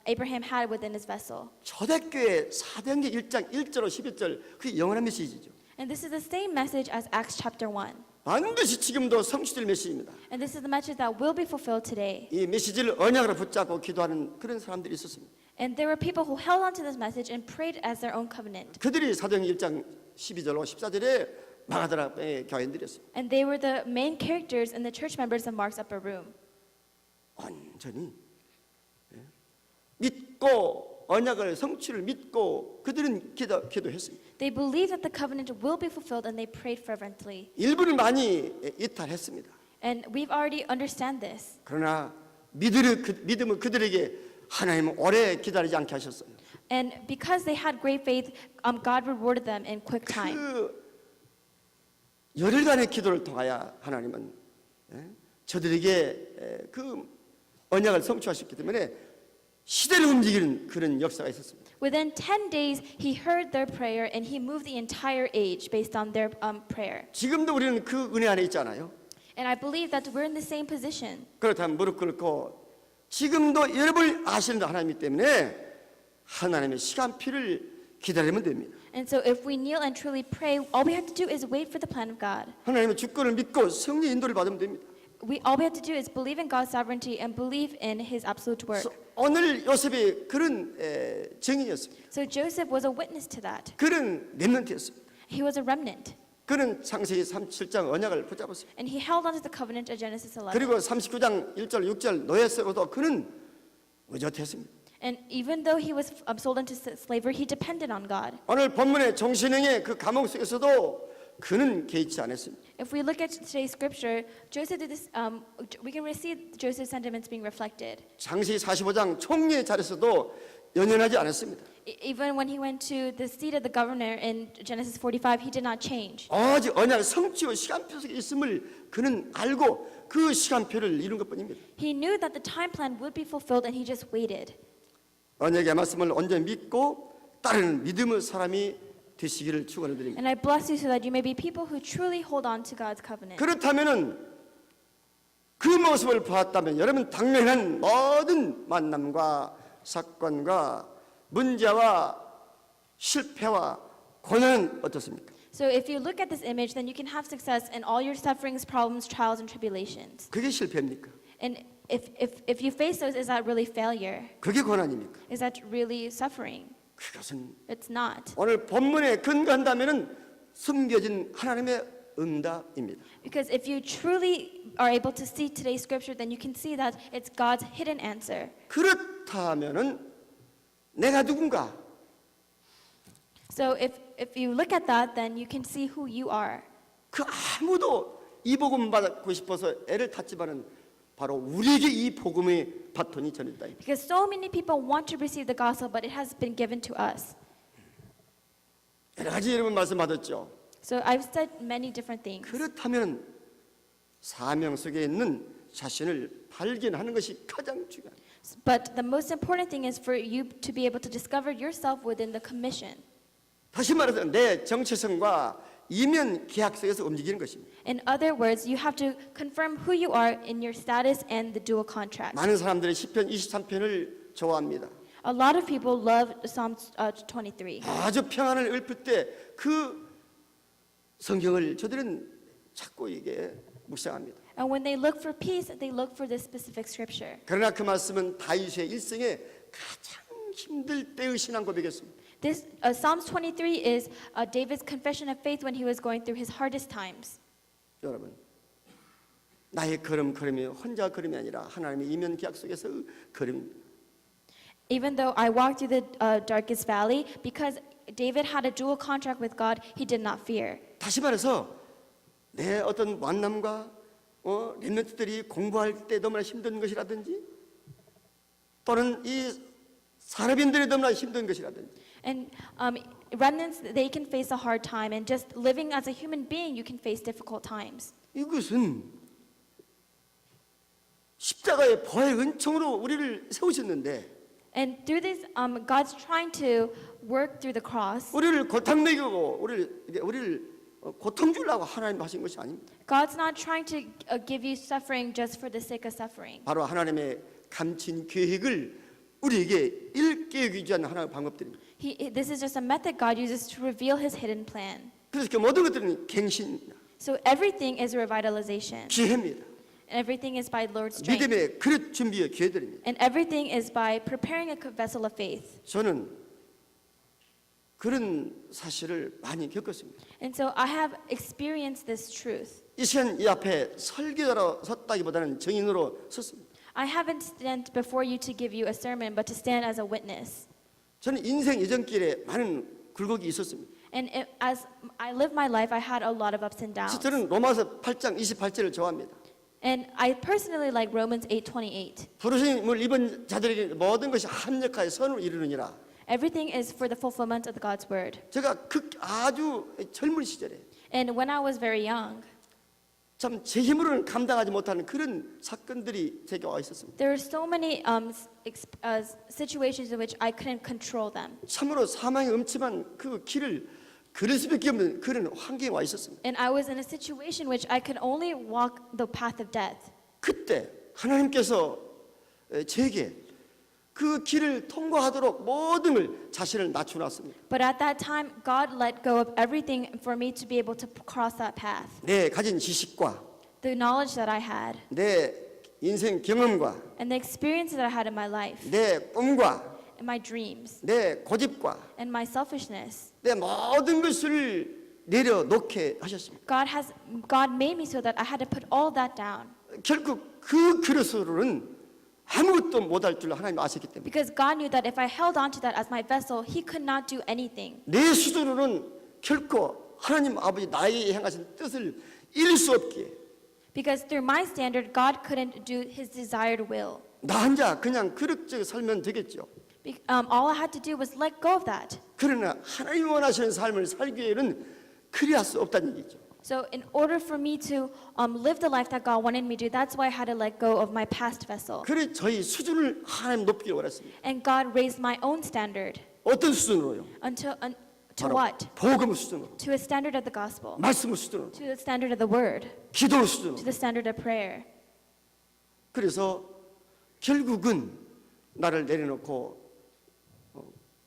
S2: Abraham had within his vessel.
S1: 초대교회 사도행전 1장 1절로 11절 그 영원한 메시지죠.
S2: And this is the same message as Acts chapter 1.
S1: 반드시 지금도 성취될 메시지입니다.
S2: And this is the message that will be fulfilled today.
S1: 이 메시지를 언약으로 붙잡고 기도하는 그런 사람들이 있었습니다.
S2: And there were people who held on to this message and prayed as their own covenant.
S1: 그들이 사도행전 1장 12절로 14절에 마가다라의 교인들이었습니다.
S2: And they were the main characters and the church members of Mark's upper room.
S1: 완전히 믿고 언약을 성취를 믿고 그들은 기도했습니다.
S2: They believed that the covenant will be fulfilled and they prayed fervently.
S1: 일부를 많이 이탈했습니다.
S2: And we've already understand this.
S1: 그러나 믿음은 그들에게 하나님은 오래 기다리지 않게 하셨어요.
S2: And because they had great faith, God rewarded them in quick time.
S1: 그 열흘간의 기도를 통하여 하나님은 저들에게 그 언약을 성취하셨기 때문에 시대를 움직이는 그런 역사가 있었습니다.
S2: Within 10 days, he heard their prayer and he moved the entire age based on their prayer.
S1: 지금도 우리는 그 은혜 안에 있잖아요.
S2: And I believe that we're in the same position.
S1: 그렇다면 무릎 꿇고 지금도 여러분을 아시는 하나님이기 때문에 하나님의 시간표를 기다리면 됩니다.
S2: And so if we kneel and truly pray, all we have to do is wait for the plan of God.
S1: 하나님의 주권을 믿고 성령 인도를 받으면 됩니다.
S2: All we have to do is believe in God's sovereignty and believe in his absolute work.
S1: 오늘 요셉이 그런 증인이었습니다.
S2: So Joseph was a witness to that.
S1: 그런 렘넌트였습니다.
S2: He was a remnant.
S1: 그는 창세기 37장 언약을 붙잡았습니다.
S2: And he held on to the covenant of Genesis 11.
S1: 그리고 39장 1절 6절 노예세로도 그는 의젓했습니다.
S2: And even though he was sold into slavery, he depended on God.
S1: 오늘 본문의 종신형의 그 감옥 속에서도 그는 개의치 않았습니다.
S2: If we look at today's scripture, Joseph did this. We can see Joseph's sentiments being reflected.
S1: 창세기 45장 총리의 자리에서도 연연하지 않았습니다.
S2: Even when he went to the seat of the governor in Genesis 45, he did not change.
S1: 오직 언약 성취와 시간표 속에 있음을 그는 알고 그 시간표를 이룬 것뿐입니다.
S2: He knew that the time plan would be fulfilled, and he just waited.
S1: 언약의 말씀을 온전히 믿고 따르는 믿음의 사람이 되시기를 축원을 드립니다.
S2: And I bless you so that you may be people who truly hold on to God's covenant.
S1: 그렇다면은 그 모습을 보았다면 여러분 당면한 모든 만남과 사건과 문제와 실패와 고난은 어떻습니까?
S2: So if you look at this image, then you can have success in all your sufferings, problems, trials, and tribulations.
S1: 그게 실패입니까?
S2: And if you face those, is that really failure?
S1: 그게 고난입니까?
S2: Is that really suffering?
S1: 그것은
S2: It's not.
S1: 오늘 본문에 근거한다면은 숨겨진 하나님의 응답입니다.
S2: Because if you truly are able to see today's scripture, then you can see that it's God's hidden answer.
S1: 그렇다면은 내가 누군가?
S2: So if you look at that, then you can see who you are.
S1: 그 아무도 이 복음 받고 싶어서 애를 탔지만은 바로 우리에게 이 복음의 바톤이 전했다.
S2: Because so many people want to receive the gospel, but it has been given to us.
S1: 여러 가지 여러분 말씀 받았죠.
S2: So I've said many different things.
S1: 그렇다면 사명 속에 있는 자신을 발견하는 것이 가장 중요합니다.
S2: But the most important thing is for you to be able to discover yourself within the commission.
S1: 다시 말해서 내 정체성과 이면 계약 속에서 움직이는 것입니다.
S2: In other words, you have to confirm who you are in your status and the dual contract.
S1: 많은 사람들이 시편 23편을 좋아합니다.
S2: A lot of people love Psalm 23.
S1: 아주 평안을 읊을 때 그 성경을 저들은 자꾸 이게 묵상합니다.
S2: And when they look for peace, they look for this specific scripture.
S1: 그러나 그 말씀은 다윗의 일생에 가장 힘들 때의 신앙 고백이었습니다.
S2: This Psalms 23 is David's confession of faith when he was going through his hardest times.
S1: 여러분, 나의 걸음이 혼자 걸음이 아니라 하나님의 이면 계약 속에서 걸음입니다.
S2: Even though I walked through the darkest valley, because David had a dual contract with God, he did not fear.
S1: 다시 말해서 내 어떤 만남과 렘넌트들이 공부할 때 너무나 힘든 것이라든지 또는 이 사람인들이 너무나 힘든 것이라든지
S2: And remnants, they can face a hard time, and just living as a human being, you can face difficult times.
S1: 이것은 십자가의 보혈 은총으로 우리를 세우셨는데
S2: And through this, God's trying to work through the cross.
S1: 우리를 고통 먹이고 우리를 고통 주려고 하나님 하신 것이 아닙니다.
S2: God's not trying to give you suffering just for the sake of suffering.
S1: 바로 하나님의 감친 계획을 우리에게 일깨우기 위한 하나의 방법들입니다.
S2: This is just a method God uses to reveal His hidden plan.
S1: 그래서 그 모든 것들은 갱신입니다.
S2: So everything is revitalization.
S1: 기회입니다.
S2: And everything is by Lord's strength.
S1: 믿음의 그릇 준비의 기회들입니다.
S2: And everything is by preparing a vessel of faith.
S1: 저는 그런 사실을 많이 겪었습니다.
S2: And so I have experienced this truth.
S1: 이 시간 이 앞에 설교자로 섰다기보다는 증인으로 섰습니다.
S2: I haven't stand before you to give you a sermon, but to stand as a witness.
S1: 저는 인생 예전길에 많은 굴곡이 있었습니다.
S2: And as I lived my life, I had a lot of ups and downs.
S1: 저는 로마서 8장 28절을 좋아합니다.
S2: And I personally like Romans 8:28.
S1: 부르심을 입은 자들에게 모든 것이 합력하여 선을 이루느니라.
S2: Everything is for the fulfillment of God's word.
S1: 제가 아주 젊은 시절에
S2: And when I was very young,
S1: 참 제 힘으로는 감당하지 못하는 그런 사건들이 제게 와 있었습니다.
S2: there were so many situations in which I couldn't control them.
S1: 참으로 사망의 음침한 그 길을 걸을 수밖에 없는 그런 환경에 와 있었습니다.
S2: And I was in a situation which I could only walk the path of death.
S1: 그때 하나님께서 제게 그 길을 통과하도록 모든 걸 자신을 낮춰놨습니다.
S2: But at that time, God let go of everything for me to be able to cross that path.
S1: 내 가진 지식과
S2: The knowledge that I had
S1: 내 인생 경험과
S2: and the experiences that I had in my life
S1: 내 꿈과
S2: and my dreams
S1: 내 고집과
S2: and my selfishness.
S1: 내 모든 것을 내려놓게 하셨습니다.
S2: God made me so that I had to put all that down.
S1: 결국 그 그릇으로는 아무것도 못할 줄 하나님 아셨기 때문에
S2: Because God knew that if I held on to that as my vessel, He could not do anything.
S1: 내 수준으로는 결코 하나님 아버지 나에게 행하신 뜻을 이룰 수 없기에
S2: Because through my standard, God couldn't do His desired will.
S1: 나 혼자 그냥 그럭저럭 살면 되겠죠.
S2: All I had to do was let go of that.
S1: 그러나 하나님 원하시는 삶을 살기 위해는 그리할 수 없다는 얘기죠.
S2: So in order for me to live the life that God wanted me to do, that's why I had to let go of my past vessel.
S1: 그래 저희 수준을 하나님 높이길 원했습니다.
S2: And God raised my own standard.
S1: 어떤 수준으로요?
S2: To what?
S1: 복음 수준으로,
S2: To a standard of the gospel.
S1: 말씀 수준으로,
S2: To the standard of the word.
S1: 기도
S2: To
S1: 수준으로.
S2: the standard of prayer.
S1: 그래서 결국은 나를 내려놓고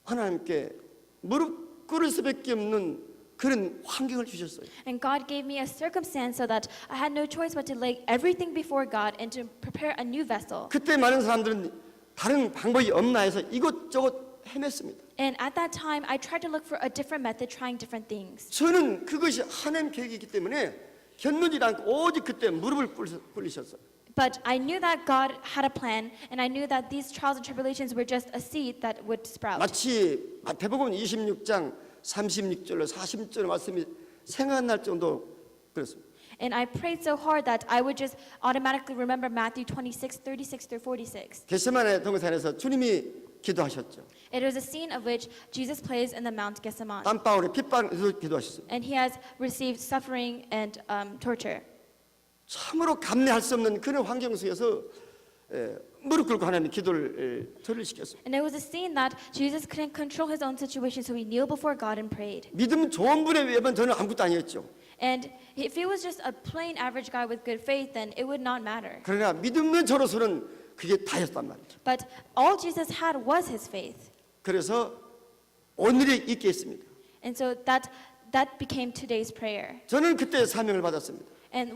S1: 하나님께 무릎 꾸를 수밖에 없는 그런 환경을 주셨어요.
S2: And God gave me a circumstance so that I had no choice but to lay everything before God and to prepare a new vessel.
S1: 그때 많은 사람들은 다른 방법이 없나 해서 이것저것 헤맸습니다.
S2: And at that time, I tried to look for a different method, trying different things.
S1: 저는 그것이 하나님 계획이기 때문에 견누지 않고 오직 그때 무릎을 꿇으셨어요.
S2: But I knew that God had a plan, and I knew that these trials and tribulations were just a seed that would sprout.
S1: 마치 마태복음 26장 36절로 40절 말씀이 생각날 정도 그렇습니다.
S2: And I prayed so hard that I would just automatically remember Matthew 26, 36 through 46.
S1: 겟세마네 동산에서 주님이 기도하셨죠.
S2: It was a scene of which Jesus plays in the Mount Gethsemane.
S1: 땀방울에 핏방울에서 기도하셨어요.
S2: And he has received suffering and torture.
S1: 참으로 감내할 수 없는 그런 환경 속에서 무릎 꿇고 하나님 기도를 들으시켰어요.
S2: And it was a scene that Jesus couldn't control his own situation, so he kneeled before God and prayed.
S1: 믿음 좋은 분에 비하면 저는 아무것도 아니었죠.
S2: And if he was just a plain average guy with good faith, then it would not matter.
S1: 그러나 믿음은 저로서는 그게 다였단 말이죠.
S2: But all Jesus had was his faith.
S1: 그래서 오늘에 있게 했습니다.
S2: And so that became today's prayer.
S1: 저는 그때 사명을 받았습니다.
S2: And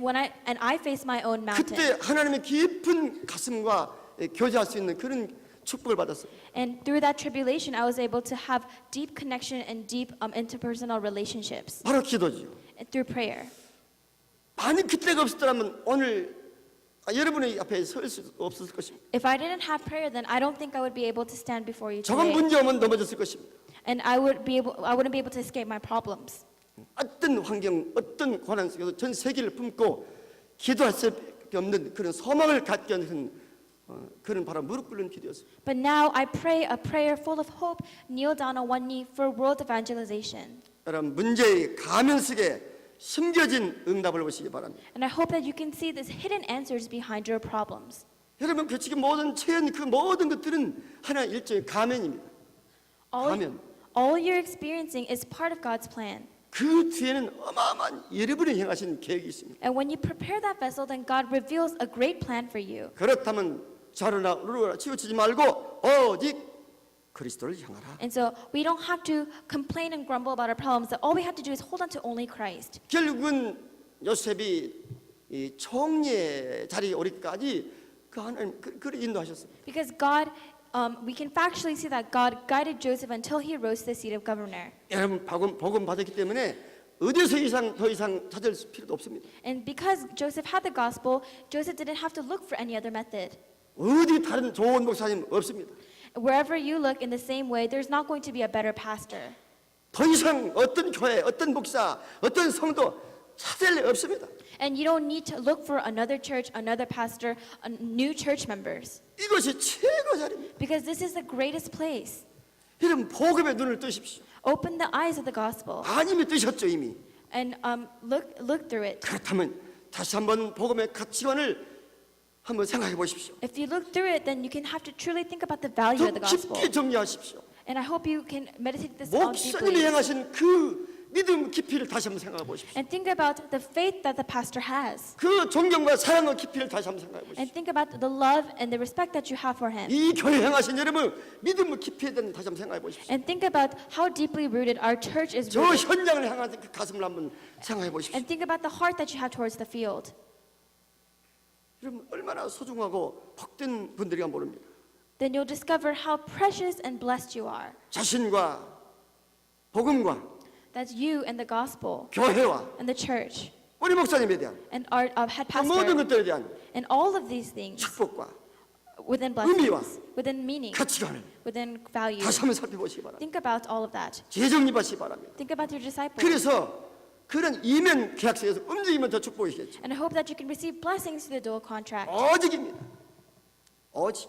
S2: I faced my own mountain.
S1: 그때 하나님의 깊은 가슴과 교제할 수 있는 그런 축복을 받았어요.
S2: And through that tribulation, I was able to have deep connection and deep interpersonal relationships
S1: 바로 기도죠.
S2: through prayer.
S1: 만약 그때가 없었더라면 오늘 여러분의 앞에 설 수 없었을 것입니다.
S2: If I didn't have prayer, then I don't think I would be able to stand before you
S1: 조금
S2: today.
S1: 문제 오면 넘어졌을 것입니다.
S2: And I wouldn't be able to escape my problems.
S1: 어떤 환경, 어떤 고난 속에서 전 세계를 품고 기도할 수밖에 없는 그런 소망을 갖게 하는 그런 바로 무릎 꿇는 기도였어요.
S2: But now I pray a prayer full of hope, kneel down on one knee for world evangelization.
S1: 여러분 문제의 가면 속에 숨겨진 응답을 보시기 바랍니다.
S2: And I hope that you can see these hidden answers behind your problems.
S1: 여러분 그 지금 모든 체험 그 모든 것들은 하나의 일종의 가면입니다. 가면.
S2: All you're experiencing is part of God's plan.
S1: 그 뒤에는 어마어마한 여러분이 행하신 계획이 있습니다.
S2: And when you prepare that vessel, then God reveals a great plan for you.
S1: 그렇다면 자르나 우르르 치우치지 말고 오직 그리스도를 향하라.
S2: And so we don't have to complain and grumble about our problems. All we have to do is hold on to only Christ.
S1: 결국은 요셉이 이 총리의 자리에 오기까지 그 하나님 그를 인도하셨어요.
S2: Because God, we can factually see that God guided Joseph until he rose to the seat of governor.
S1: 여러분 복음 받았기 때문에 어디서 더 이상 찾을 필요도 없습니다.
S2: And because Joseph had the gospel, Joseph didn't have to look for any other method.
S1: 어디 다른 좋은 목사님 없습니다.
S2: Wherever you look in the same way, there's not going to be a better pastor.
S1: 더 이상 어떤 교회, 어떤 목사, 어떤 성도 찾을 일 없습니다.
S2: And you don't need to look for another church, another pastor, new church members.
S1: 이것이 최고 자리입니다.
S2: Because this is the greatest place.
S1: 여러분 복음의 눈을 뜨십시오.
S2: Open the eyes of the gospel
S1: 이미 뜨셨죠 이미.
S2: and look through it.
S1: 그렇다면 다시 한번 복음의 가치관을 한번 생각해 보십시오.
S2: If you look through it, then you can have to truly think about the value of
S1: 더
S2: the gospel.
S1: 깊게 정리하십시오.
S2: And I hope you can meditate this out
S1: 목사님이
S2: deeply.
S1: 행하신 그 믿음 깊이를 다시 한번 생각해 보십시오.
S2: And think about the faith that the pastor has.
S1: 그 존경과 사랑의 깊이를 다시 한번 생각해 보십시오.
S2: And think about the love and the respect that you have for him.
S1: 이 교회 행하신 여러분 믿음의 깊이에 대한 다시 한번 생각해 보십시오.
S2: And think about how deeply rooted our church is
S1: 저
S2: rooted.
S1: 현장을 향한 그 가슴을 한번 생각해 보십시오.
S2: And think about the heart that you have towards the field.
S1: 여러분 얼마나 소중하고 복된 분들이가 모릅니다.
S2: Then you'll discover how precious and blessed you are.
S1: 자신과 복음과
S2: That's you and the gospel
S1: 교회와
S2: and the church
S1: 우리 목사님에 대한
S2: and our head
S1: 그 모든
S2: pastor
S1: 것들에 대한
S2: and all of these things
S1: 축복과
S2: within
S1: 의미와
S2: blessings, within meaning,
S1: 가치관을
S2: within value.
S1: 다시 한번 살펴보시기 바랍니다.
S2: Think about all of that.
S1: 재정립하시기 바랍니다.
S2: Think about your disciples.
S1: 그래서 그런 이면 계약서에서 움직이면 더 축복이겠죠.
S2: And I hope that you can receive blessings through the dual contract.
S1: 오직입니다. 오직.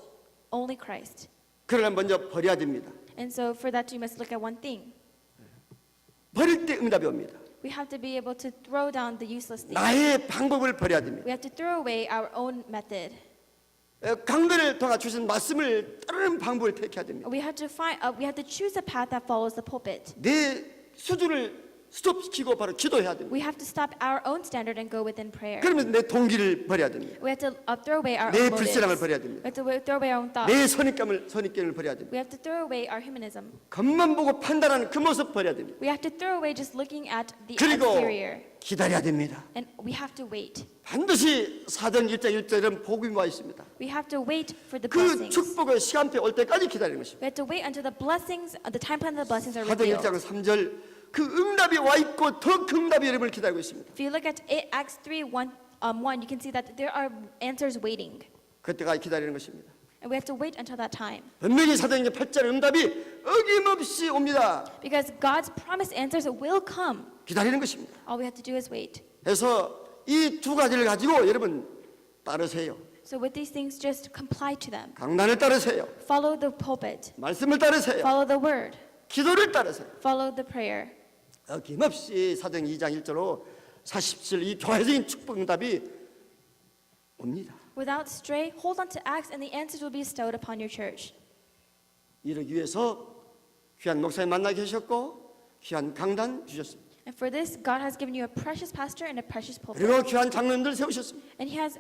S2: Only Christ.
S1: 그러나 먼저 버려야 됩니다.
S2: And so for that you must look at one thing.
S1: 버릴 때 응답이 옵니다.
S2: We have to be able to throw down the useless things.
S1: 나의 방법을 버려야 됩니다.
S2: We have to throw away our own method.
S1: 강단을 통해 주신 말씀을 따르는 방법을 택해야 됩니다.
S2: We have to choose a path that follows the pulpit.
S1: 내 수준을 스톱시키고 바로 기도해야 됩니다.
S2: We have to stop our own standard and go within prayer.
S1: 그러면 내 동기를 버려야 됩니다.
S2: We have to throw away our
S1: 내
S2: own motives.
S1: 불신앙을
S2: We
S1: 버려야 됩니다.
S2: have to throw away our own thoughts.
S1: 내 선입견을 버려야 됩니다.
S2: We have to throw away our humanism.
S1: 겉만 보고 판단하는 그 모습 버려야 됩니다.
S2: We have to throw away just looking at the
S1: 그리고
S2: exterior.
S1: 기다려야 됩니다.
S2: And we have to wait.
S1: 반드시 사도행 1장 1절은 복음이 와 있습니다.
S2: We have to wait for the
S1: 그
S2: blessings.
S1: 축복의 시간표 올 때까지 기다리는 것입니다.
S2: We have to wait until the blessings, the time plan of the blessings are
S1: 사도행
S2: revealed.
S1: 1장 3절 그 응답이 와 있고 더 큰 응답이 여러분을 기다리고 있습니다.
S2: If you look at Acts 3:1, you can see that there are answers waiting.
S1: 그때까지 기다리는 것입니다.
S2: And we have to wait until that time.
S1: 분명히 사도행 8절 응답이 어김없이 옵니다.
S2: Because God's promised answers will come.
S1: 기다리는 것입니다.
S2: All we have to do is wait.
S1: 그래서 이 두 가지를 가지고 여러분 따르세요.
S2: So with these things, just comply to them.
S1: 강단을 따르세요.
S2: Follow the pulpit.
S1: 말씀을 따르세요.
S2: Follow the word.
S1: 기도를 따르세요.
S2: Follow the prayer.
S1: 어김없이 사도행 2장 1절로 47 이 교회적인 축복 응답이 옵니다.
S2: Without stray, hold on to Acts, and the answers will be bestowed upon your church.
S1: 이러기 위해서 귀한 목사님 만나 계셨고 귀한 강단 주셨습니다.
S2: And for this, God has given you a precious pastor and a precious pulpit.
S1: 그리고 귀한 장로님들 세우셨습니다.
S2: And He has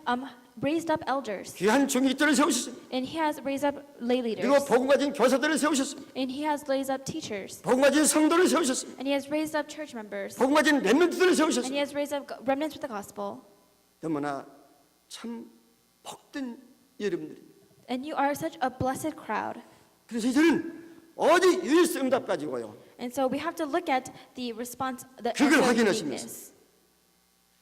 S2: raised up elders.
S1: 귀한 중직들을 세우셨습니다.
S2: And He has raised up lay
S1: 그리고
S2: leaders.
S1: 복음 가진 교사들을 세우셨습니다.
S2: And He has raised up teachers.
S1: 복음 가진 성도를 세우셨습니다.
S2: And He has raised up church members.
S1: 복음 가진 렘넌트들을
S2: And He
S1: 세우셨습니다.
S2: has raised up remnants with the gospel.
S1: 너무나 참 복된 여러분들입니다.
S2: And you are such a blessed crowd.
S1: 그래서 저는 오직 유일성 응답 가지고요.
S2: And so we have to look at the response, the
S1: 그걸
S2: answer of
S1: 확인하시면서.
S2: uniqueness.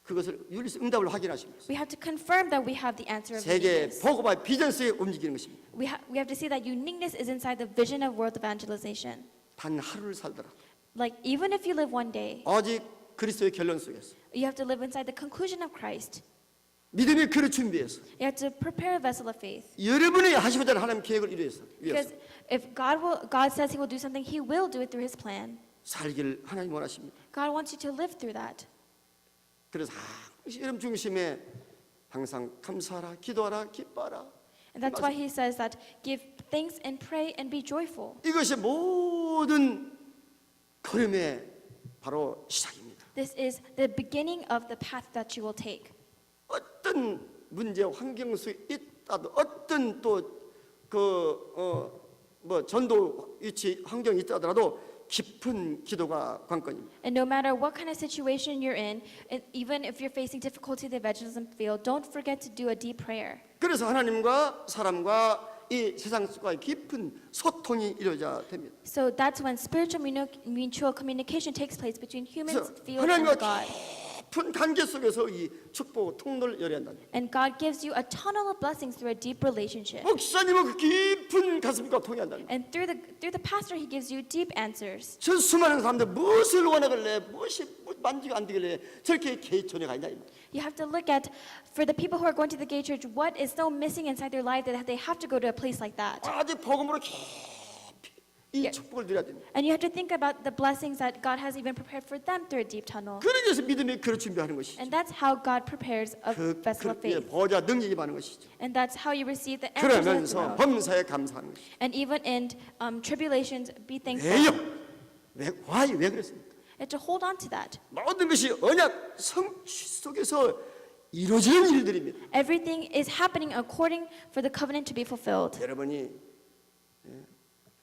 S1: 그것을 유일성 응답을 확인하시면서
S2: We have to confirm that we have the answer of
S1: 세계
S2: uniqueness.
S1: 복음화 비전 속에 움직이는 것입니다.
S2: We have to see that uniqueness is inside the vision of world evangelization.
S1: 단 하루를 살더라.
S2: Like even if you live one day,
S1: 오직 그리스도의 결론 속에서
S2: you have to live inside the conclusion of Christ.
S1: 믿음의 그릇 준비해서
S2: You have to prepare a vessel of faith.
S1: 여러분이 하시고자 하는 하나님 계획을 이루어서
S2: Because if God says He will do something, He will do it through His plan.
S1: 살기를 하나님 원하십니다.
S2: God wants you to live through that.
S1: 그래서 항상 여러분 중심에 항상 감사하라, 기도하라, 기뻐하라.
S2: And that's why He says that give thanks and pray and be joyful.
S1: 이것이 모든 걸음의 바로 시작입니다.
S2: This is the beginning of the path that you will take.
S1: 어떤 문제 환경 속에 있다도 어떤 또뭐 전도 위치 환경이 있다더라도 깊은 기도가 관건입니다.
S2: And no matter what kind of situation you're in, and even if you're facing difficulty in the evangelism field, don't forget to do a deep prayer.
S1: 그래서 하나님과 사람과 이 세상 속과의 깊은 소통이 이루어져야 됩니다.
S2: So that's when spiritual mutual communication takes place between humans,
S1: 그래서
S2: field, and
S1: 하나님과
S2: God.
S1: 깊은 관계 속에서 이 축복 통로를 열어야 한다.
S2: And God gives you a tunnel of blessings through a deep relationship.
S1: 목사님은 그 깊은 가슴과 통한다.
S2: And through the pastor, he gives you deep answers.
S1: 저 수많은 사람들 무엇을 원하길래 무엇이 만지가 안 되길래 저렇게 개천에가 있나.
S2: You have to look at, for the people who are going to the gay church, what is so missing inside their life that they have to go to a place like that.
S1: 아주 복음으로 깊이 이
S2: 예.
S1: 축복을 드려야 됩니다.
S2: And you have to think about the blessings that God has even prepared for them through a deep tunnel.
S1: 그러기 위해서 믿음의 그릇 준비하는 것이죠.
S2: And that's how God prepares a vessel of faith.
S1: 보좌 능력이 많은 것이죠.
S2: And that's how you receive the answers of the
S1: 그러면서
S2: throne.
S1: 범사에 감사하는 것이죠.
S2: And even in tribulations, be thankful.
S1: 왜요? 왜 그랬습니까?
S2: And to hold on to that.
S1: 모든 것이 언약 성취 속에서 이루어지는 일들입니다.
S2: Everything is happening according for the covenant to be fulfilled.
S1: 여러분이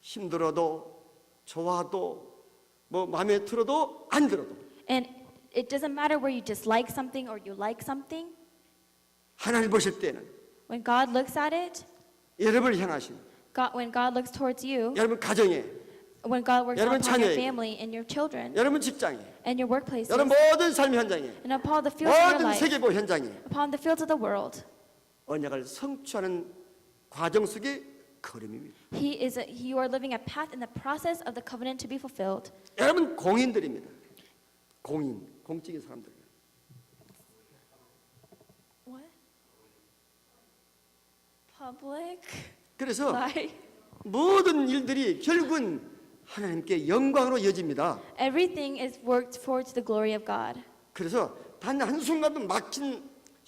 S1: 힘들어도 좋아도 뭐 마음에 들어도 안 들어도
S2: And it doesn't matter where you dislike something or you like something.
S1: 하나님 보실 때는
S2: When God looks at it,
S1: 여러분을 향하신
S2: when God looks towards you,
S1: 여러분 가정에
S2: when God works
S1: 여러분
S2: upon your
S1: 자녀에게,
S2: family and your children
S1: 여러분 직장에
S2: and your workplaces
S1: 여러분 모든 삶의 현장에
S2: and upon the fields of your
S1: 모든
S2: life,
S1: 세계보 현장에
S2: upon the fields of the world,
S1: 언약을 성취하는 과정 속의 걸음입니다.
S2: you are living a path in the process of the covenant to be fulfilled.
S1: 여러분 공인들입니다. 공적인 사람들.
S2: What? Public?
S1: 그래서
S2: Like,
S1: 모든 일들이 결국은 하나님께 영광으로 이어집니다.
S2: everything is worked forward to the glory of God.
S1: 그래서 단 한순간도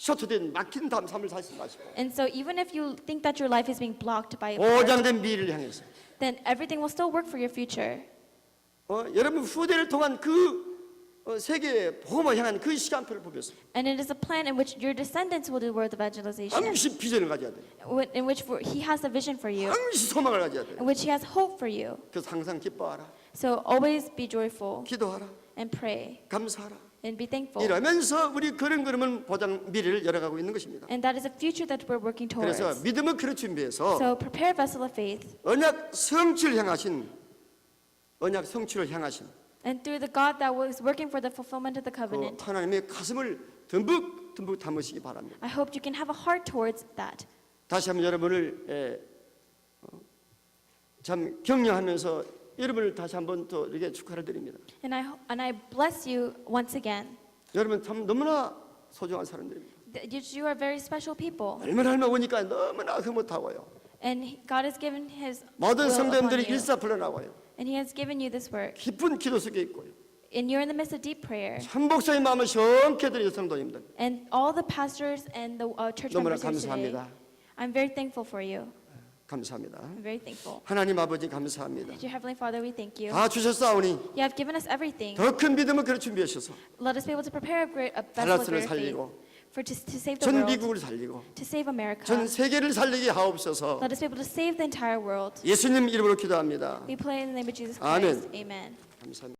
S1: 쇼트된 막힌 삶을 살지 마시고
S2: And so even if you think that your life is being blocked by
S1: 보장된 미래를 향해서
S2: then everything will still work for your future.
S1: 여러분 후대를 통한 그 세계 복음을 향한 그 시간표를 보면서
S2: And it is a plan in which your descendants will do word evangelization,
S1: 항시 비전을 가져야 돼.
S2: in which he has a vision for you,
S1: 항시 소망을 가져야 돼.
S2: in which he has hope for you.
S1: 그래서 항상 기뻐하라,
S2: So always be joyful
S1: 기도하라,
S2: and pray
S1: 감사하라.
S2: and be thankful.
S1: 이러면서 우리 걸음걸음은 보장 미래를 열어가고 있는 것입니다.
S2: And that is a future that we're working towards.
S1: 그래서 믿음의 그릇 준비해서
S2: So prepare a vessel of faith,
S1: 언약 성취를 향하신
S2: and through the God that was working for the fulfillment of the
S1: 그
S2: covenant,
S1: 하나님의 가슴을 듬뿍 담으시기 바랍니다.
S2: I hope you can have a heart towards that.
S1: 다시 한번 여러분을 참 격려하면서 여러분을 다시 한번 또 이렇게 축하를 드립니다.
S2: And I bless you once again.
S1: 여러분 참 너무나 소중한 사람들입니다.
S2: You are very special people,
S1: 얼마나 오니까 너무나 흐뭇하고요.
S2: and God has given His
S1: 모든
S2: will upon
S1: 성도님들이
S2: you,
S1: 일사불란하고요.
S2: and He has given you this work.
S1: 깊은 기도 속에 있고요.
S2: And you're in the midst of deep prayer,
S1: 참 목사의 마음을 시원케 드리는 성도님들
S2: and all the pastors and the church
S1: 너무나
S2: members here today.
S1: 감사합니다.
S2: I'm very thankful for you.
S1: 감사합니다.
S2: I'm very thankful.
S1: 하나님 아버지 감사합니다.
S2: Dear Heavenly Father, we thank you.
S1: 다 주셨사오니
S2: You have given us everything.
S1: 더 큰 믿음을 그래 준비하셔서
S2: Let us be able to prepare a vessel of
S1: 달라스를
S2: greater faith
S1: 살리고
S2: to save the
S1: 전
S2: world,
S1: 미국을 살리고
S2: to save America.
S1: 전 세계를 살리게 하옵소서.
S2: Let us be able to save the entire world.
S1: 예수님 이름으로 기도합니다.
S2: We pray in the name of Jesus
S1: 아멘.
S2: Christ. Amen.
S1: 감사합니다.